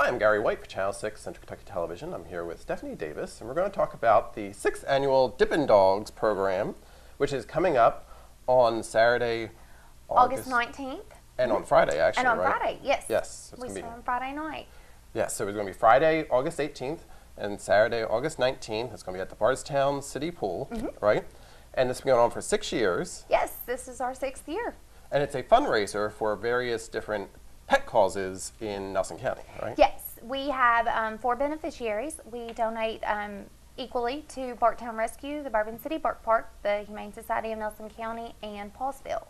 Hi, I'm Gary White for Channel 6 Central Kentucky Television. I'm here with Stephanie Davis, and we're going to talk about the 6th annual Dippin' Dogs program, which is coming up on Saturday, August 19th. And on Friday, actually, And on right? Friday, yes. Yes. We start on Friday night. Yes, so it's going to be Friday, August 18th, and Saturday, August 19th. It's going to be at the Bardstown City Pool, right? And this has been going on for 6 years. Yes, this is our 6th year. And it's a fundraiser for various different pet causes in Nelson County, right? Yes, we have 4 beneficiaries. We donate equally to Bardstown Rescue, the Bourbon City Bark Park, the Humane Society of Nelson County, and Paulsville.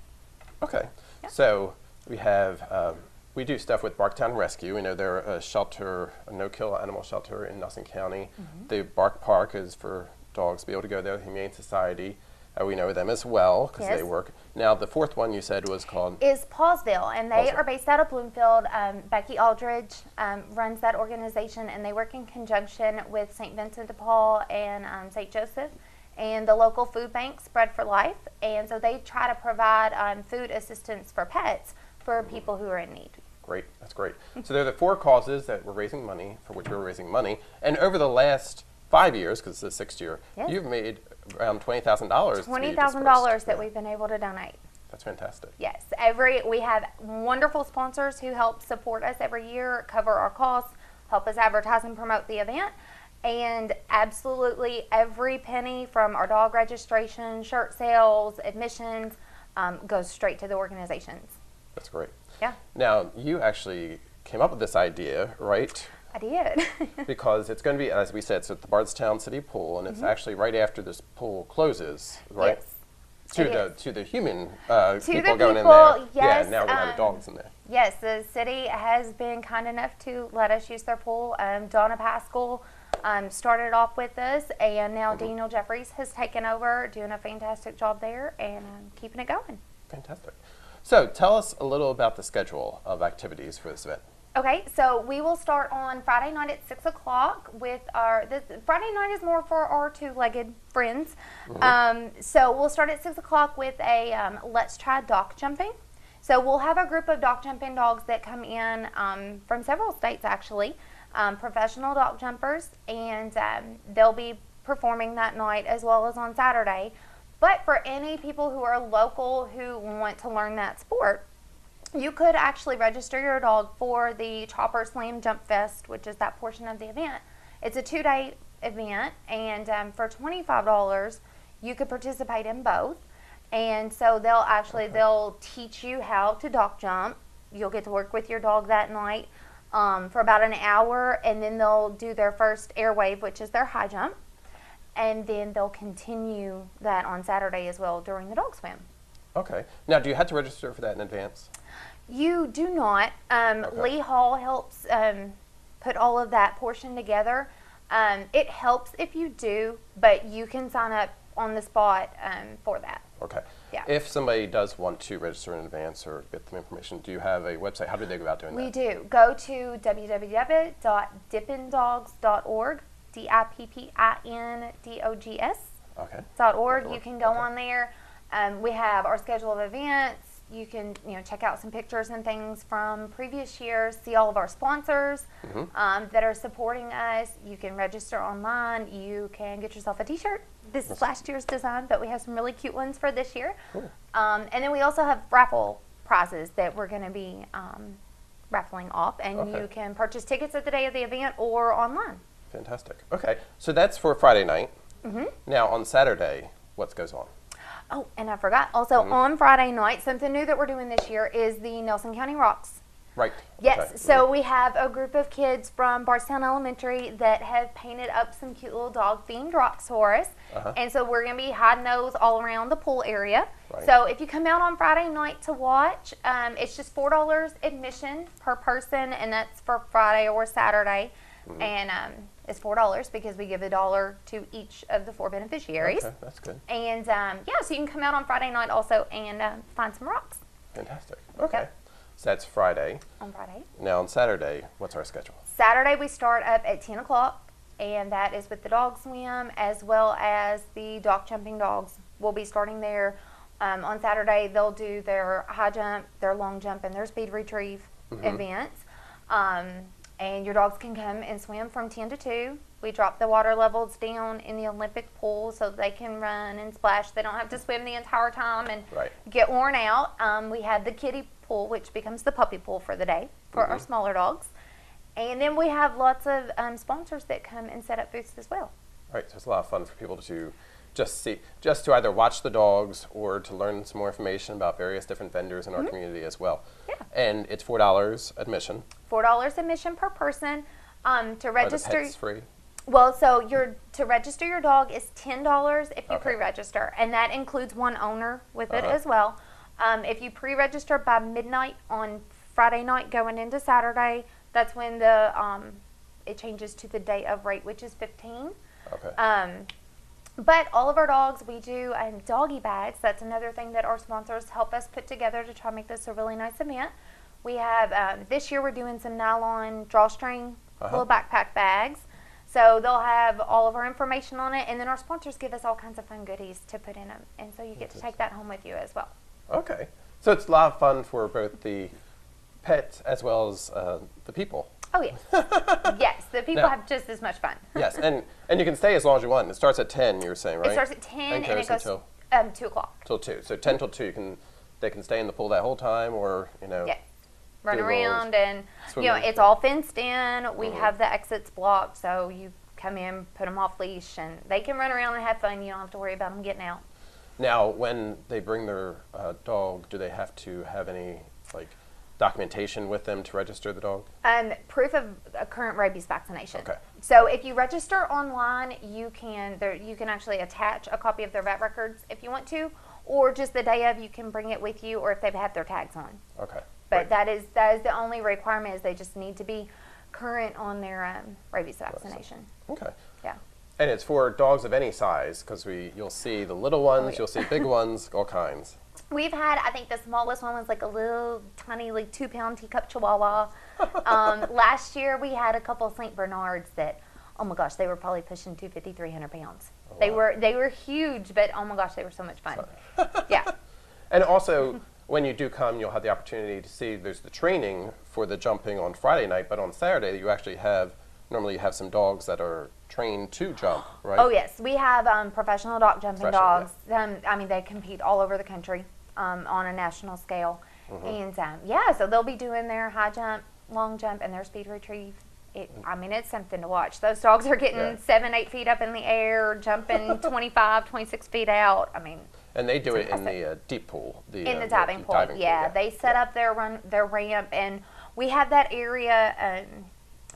Okay, Yeah. so we have, we do stuff with Bardstown Rescue. We know they're a shelter, a no-kill animal shelter in Nelson County. The Bark Park is for dogs to be able to go there. The Humane Society, we know them as well because Yes. they work. Now, the 4th one you said was called? Is Paulsville, and they Paulsville. are based out of Bloomfield. Becky Aldridge runs that organization, and they work in conjunction with St. Vincent de Paul and St. Joseph and the local food bank, Spread for Life. And so they try to provide food assistance for pets for people who are in need. Great, that's great. So they're the 4 causes that we're raising money, for which we're raising money. And over the last 5 years, because it's the 6th year, Yes. you've made around $20,000. $20,000 that we've been able to donate. That's fantastic. Yes, we have wonderful sponsors who help support us every year, cover our costs, help us advertise and promote the event. And absolutely every penny from our dog registration, shirt sales, admissions, goes straight to the organizations. That's great. Yeah, Now, you actually came up with this idea, right? I did. Because it's going to be, as we said, it's at the Bardstown City Pool, and it's actually right after this pool closes, right? Yes. To the human To people the going in people, there. yes. Yeah, now we're going to have dogs in there. Yes, the city has been kind enough to let us use their pool. Donna Pascal started off with us, and now Daniel Jeffries has taken over, doing a fantastic job there and keeping it going. Fantastic. So tell us a little about the schedule of activities for this event. Okay, so we will start on Friday night at 6 o'clock with Friday night is more for our 2-legged friends. So we'll start at 6 o'clock with a Let's Try Dog Jumping. So we'll have a group of dog jumping dogs that come in from several states actually, professional dog jumpers, and they'll be performing that night as well as on Saturday. But for any people who are local who want to learn that sport, you could actually register your dog for the Chopper Slam Jump Fest, which is that portion of the event. It's a 2-day event, and for $25, you could participate in both. And so they'll teach you how to dog jump. You'll get to work with your dog that night for about an hour, and then they'll do their first air wave, which is their high jump. And then they'll continue that on Saturday as well during the dog swim. Okay. Now, do you have to register for that in advance? You do not. Lee Hall helps put all of that portion together. It helps if you do, but you can sign up on the spot for that. Okay. Yeah. If somebody does want to register in advance or get some information, do you have a website? How do they go about doing that? We do. Go to www.dippindogs.org, DIPPINDOGS. Okay. .org. You can go on there. We have our schedule of events. You can check out some pictures and things from previous years, see all of our sponsors that are supporting us. You can register online. You can get yourself a t-shirt. This is last year's design, but we have some really cute ones for this year. Cool. And then we also have raffle prizes that we're going to be raffling off, and you can purchase tickets at the day of the event or online. Fantastic. Okay, so that's for Friday night. Now, on Saturday, what goes on? Oh, and I forgot. Also, on Friday night, something new that we're doing this year is the Nelson County Rocks. Right. Yes, Okay. so we have a group of kids from Bardstown Elementary that have painted up some cute little dog-themed rocks for us. And so we're going to be hiding those all around the pool area. Right. So if you come out on Friday night to watch, it's just $4 admission per person, and that's for Friday or Saturday. And it's $4 because we give $1 to each of the 4 beneficiaries. Okay, that's good. And yeah, so you can come out on Friday night also and find some rocks. Fantastic. Okay. Yep. So that's Friday. On Friday. Now, on Saturday, what's our schedule? Saturday we start up at 10 o'clock, and that is with the dog swim as well as the dog jumping dogs. We'll be starting there. On Saturday, they'll do their high jump, their long jump, and their speed retrieve events. And your dogs can come and swim from 10 to 2. We drop the water levels down in the Olympic pool so they can run and splash. They don't have to swim the entire time and get worn out. We have the kiddie pool, which becomes the puppy pool for the day for our smaller dogs. And then we have lots of sponsors that come and set up booths as well. Right, so it's a lot of fun for people to just to either watch the dogs or to learn some more information about various different vendors in our community as well. Yeah. And it's $4 admission. $4 admission per person. To register. Are the pets free? Well, so to register your dog is $10 if you pre-register, and that includes one owner with it as well. If you pre-register by midnight on Friday night going into Saturday, that's when it changes to the day of rate, which is $15. Okay. But all of our dogs, we do doggy bags. That's another thing that our sponsors help us put together to try to make this a really nice event. We have, this year we're doing some nylon drawstring little backpack bags. So they'll have all of our information on it, and then our sponsors give us all kinds of fun goodies to put in them. And so you get to take that home with you as well. Okay. So it's a lot of fun for both the pets as well as the people. Oh, yes. Yes, the people have just as much fun. Yes, and you can stay as long as you want. It starts at 10, you were saying, right? It starts at 10 and it goes until 2 o'clock. Till 2. So 10 till 2, they can stay in the pool that whole time, or, yes. Run around and, it's all fenced in. We have the exits blocked, so you come in, put them off leash, and they can run around and have fun. You don't have to worry about them getting out. Now, when they bring their dog, do they have to have any, documentation with them to register the dog? Proof of a current rabies vaccination. Okay. So if you register online, you can actually attach a copy of their vet records if you want to, or just the day of, you can bring it with you, or if they've had their tags on. Okay. But that is the only requirement, is they just need to be current on their rabies vaccination. Okay. Yeah. And it's for dogs of any size, because you'll see the little ones, you'll see big ones, all kinds. We've had, I think the smallest one was a little tiny, 2-pound teacup chihuahua. Last year we had a couple of St. Bernards that, oh my gosh, they were probably pushing 250, 300 pounds. Oh, wow. They were huge, but oh my gosh, they were so much fun. Yeah. And also, when you do come, you'll have the opportunity to see there's the training for the jumping on Friday night, but on Saturday you actually normally you have some dogs that are trained to jump, right? Oh yes, we have professional dog jumping dogs. Yeah. They compete all over the country on a national scale. And so they'll be doing their high jump, long jump, and their speed retrieve. It's something to watch. Those dogs are getting 7-8 feet up in the air, jumping 25, 26 feet out. And they do it in the deep pool. In the diving pool, yeah. They set up their ramp, and we have that area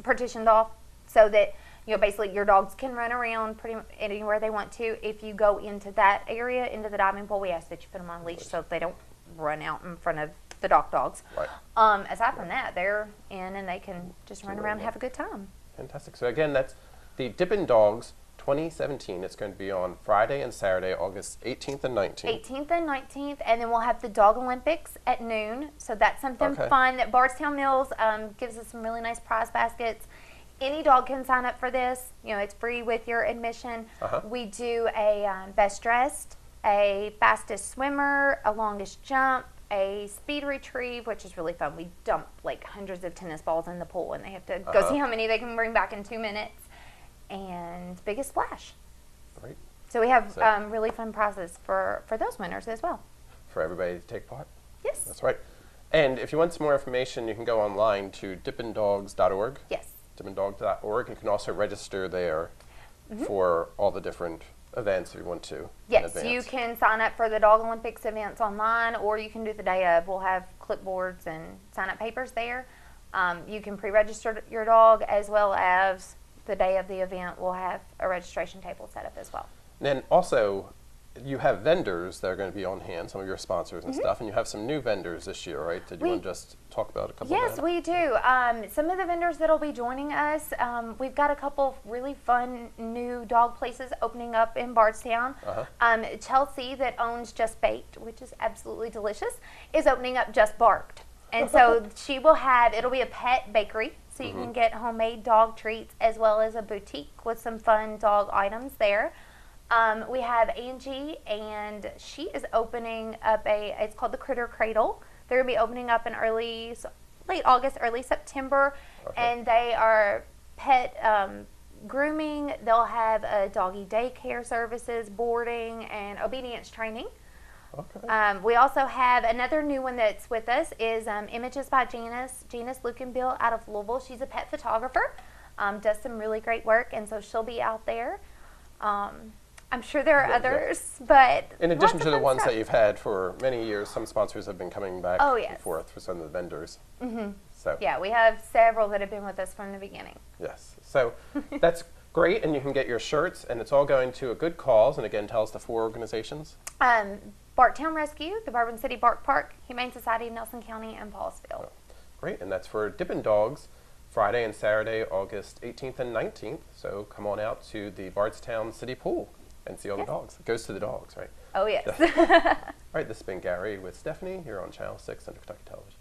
partitioned off so that basically your dogs can run around pretty much anywhere they want to. If you go into that area, into the diving pool, we ask that you put them on leash so that they don't run out in front of the dogs. Right. Aside from that, they're in and they can just run around and have a good time. Fantastic. So again, that's the Dippin' Dogs 2017. It's going to be on Friday and Saturday, August 18th and 19th. 18th and 19th, and then we'll have the Dog Olympics at noon. So that's something fun. That Bardstown Mills gives us some really nice prize baskets. Any dog can sign up for this. It's free with your admission. We do a best dressed, a fastest swimmer, a longest jump, a speed retrieve, which is really fun. We dump hundreds of tennis balls in the pool, and they have to go see how many they can bring back in 2 minutes. And biggest splash. Right. So we have really fun prizes for those winners as well. For everybody to take part? Yes. That's right. And if you want some more information, you can go online to dippindogs.org. Yes. dippindogs.org. You can also register there for all the different events if you want to. Yes, you can sign up for the Dog Olympics events online, or you can do the day of. We'll have clipboards and sign-up papers there. You can pre-register your dog, as well as the day of the event, we'll have a registration table set up as well. And then also, you have vendors that are going to be on hand, some of your sponsors and stuff, and you have some new vendors this year, right? Did you want to just talk about a couple of them? Yes, we do. Some of the vendors that will be joining us, we've got a couple of really fun new dog places opening up in Bardstown. Chelsea, that owns Just Baked, which is absolutely delicious, is opening up Just Barked. And so it'll be a pet bakery, so you can get homemade dog treats, as well as a boutique with some fun dog items there. We have Angie, and she is opening up it's called the Critter Cradle. They're going to be opening up in late August, early September. and they are pet grooming. They'll have doggy daycare services, boarding, and obedience training. Okay. We also have another new one that's with us is Images by Janice Lukenbill out of Louisville. She's a pet photographer, does some really great work, and so she'll be out there. I'm sure there are others, but in addition to the ones that you've had for many years, some sponsors have been coming back and forth for some of the vendors. Mm-hmm. So yeah, we have several that have been with us from the beginning. Yes, so that's great, and you can get your shirts, and it's all going to a good cause. And again, tell us the 4 organizations. Bardstown Rescue, the Bourbon City Bark Park, Humane Society of Nelson County, and Paulsville. Oh, great, and that's for Dippin dogs, Friday and Saturday, August 18th and 19th. So come on out to the Bardstown City Pool and see all the dogs. It goes to the dogs, right? Oh, yes. All right, this has been Gary with Stephanie here on Channel 6 Central Kentucky Television.